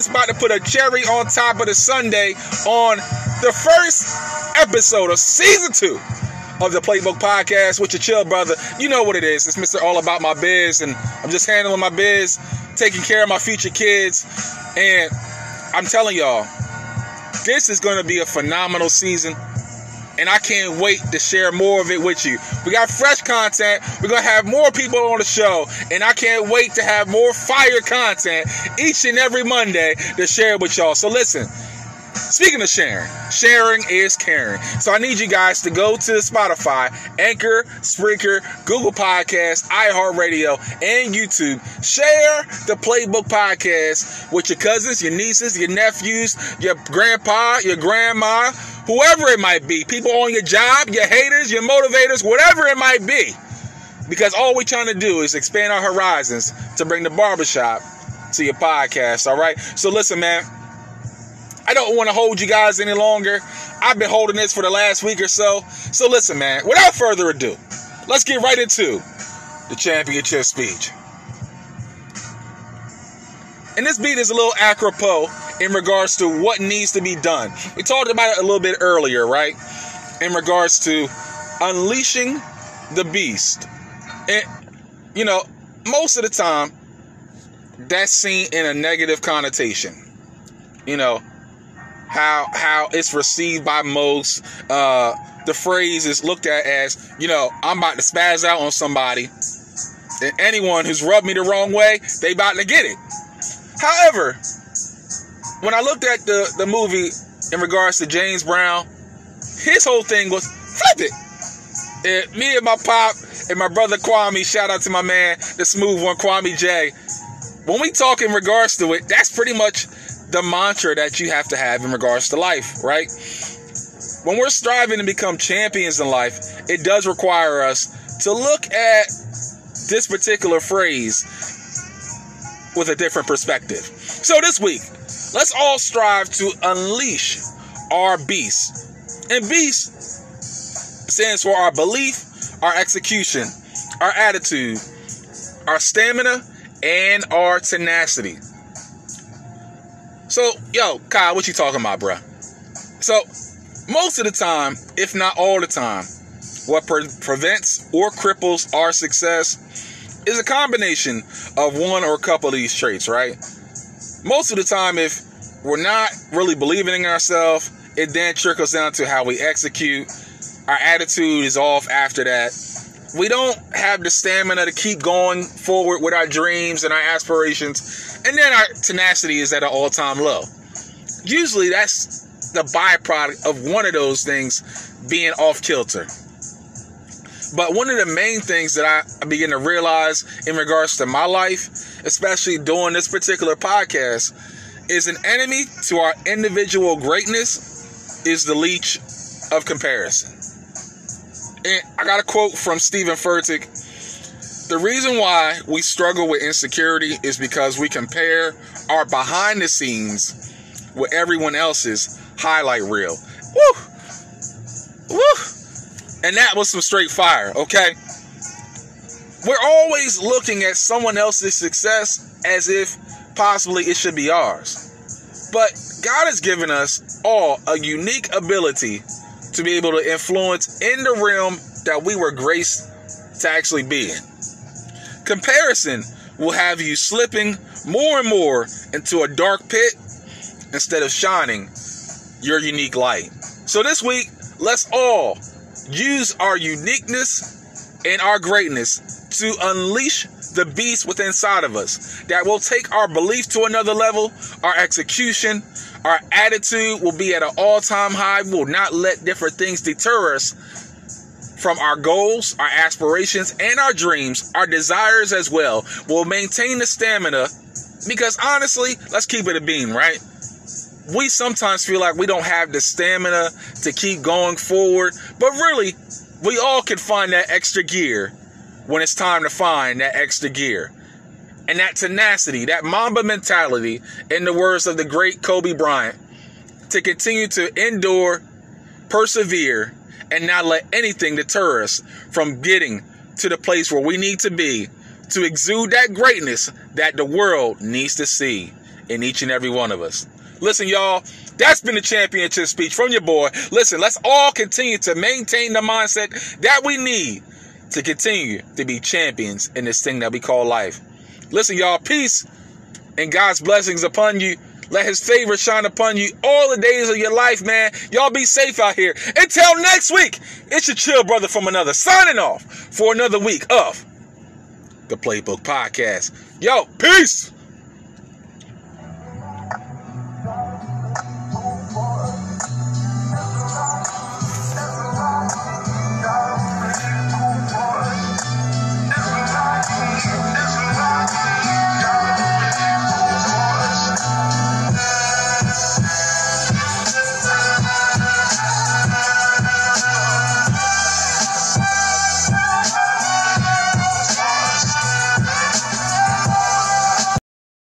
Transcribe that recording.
It's about to put a cherry on top of the sundae on the first episode of season 2 of the Playbook Podcast with your chill brother. You know what it is. It's Mr. All About My Biz, and I'm just handling my biz, taking care of my future kids. And I'm telling y'all, this is going to be a phenomenal season, and I can't wait to share more of it with you. We got fresh content. We're going to have more people on the show, and I can't wait to have more fire content each and every Monday to share with y'all. So listen, speaking of sharing is caring. So I need you guys to go to Spotify, Anchor, Spreaker, Google Podcasts, iHeartRadio, and YouTube. Share the Playbook Podcast with your cousins, your nieces, your nephews, your grandpa, your grandma, whoever it might be. People on your job, your haters, your motivators, whatever it might be. Because all we're trying to do is expand our horizons to bring the barbershop to your podcast, all right? So listen, man. I don't want to hold you guys any longer. I've been holding this for the last week or so. So listen, man, without further ado, let's get right into the championship speech. And this beat is a little apropos in regards to what needs to be done. We talked about it a little bit earlier, right? In regards to unleashing the beast. And, you know, most of the time, that's seen in a negative connotation. You know, how it's received by most. The phrase is looked at as, you know, I'm about to spaz out on somebody, and anyone who's rubbed me the wrong way, they about to get it. However, when I looked at the movie in regards to James Brown, his whole thing was flip it. And me and my pop and my brother Kwame, shout out to my man, the smooth one, Kwame J. When we talk in regards to it, that's pretty much the mantra that you have to have in regards to life, right? When we're striving to become champions in life, it does require us to look at this particular phrase with a different perspective. So this week, let's all strive to unleash our beast. And beast stands for our belief, our execution, our attitude, our stamina, and our tenacity. So, yo, Kyle, what you talking about, bruh? So, most of the time, if not all the time, what prevents or cripples our success is a combination of one or a couple of these traits, right? Most of the time, if we're not really believing in ourselves, it then trickles down to how we execute. Our attitude is off after that. We don't have the stamina to keep going forward with our dreams and our aspirations. And then our tenacity is at an all-time low. Usually that's the byproduct of one of those things being off-kilter. But one of the main things that I begin to realize in regards to my life, especially doing this particular podcast, is an enemy to our individual greatness is the leech of comparison. And I got a quote from Stephen Furtick. The reason why we struggle with insecurity is because we compare our behind the scenes with everyone else's highlight reel. Woo! Woo! And that was some straight fire, okay? We're always looking at someone else's success as if possibly it should be ours. But God has given us all a unique ability to be able to influence in the realm that we were graced to actually be in. Comparison will have you slipping more and more into a dark pit instead of shining your unique light. So this week, let's all use our uniqueness and our greatness to unleash the beast within inside of us that will take our belief to another level, our execution, our attitude will be at an all-time high. We will not let different things deter us from our goals, our aspirations, and our dreams, our desires as well. We'll maintain the stamina because honestly, let's keep it a beam, right? We sometimes feel like we don't have the stamina to keep going forward, but really, we all can find that extra gear when it's time to find that extra gear. And that tenacity, that Mamba mentality, in the words of the great Kobe Bryant, to continue to endure, persevere, and not let anything deter us from getting to the place where we need to be to exude that greatness that the world needs to see. in each and every one of us. Listen, y'all, that's been the championship speech from your boy. Listen, let's all continue to maintain the mindset that we need to continue to be champions in this thing that we call life. Listen, y'all, peace and God's blessings upon you. Let his favor shine upon you all the days of your life, man. Y'all be safe out here. Until next week, it's your chill brother from another, signing off for another week of the Playbook Podcast. Yo, peace.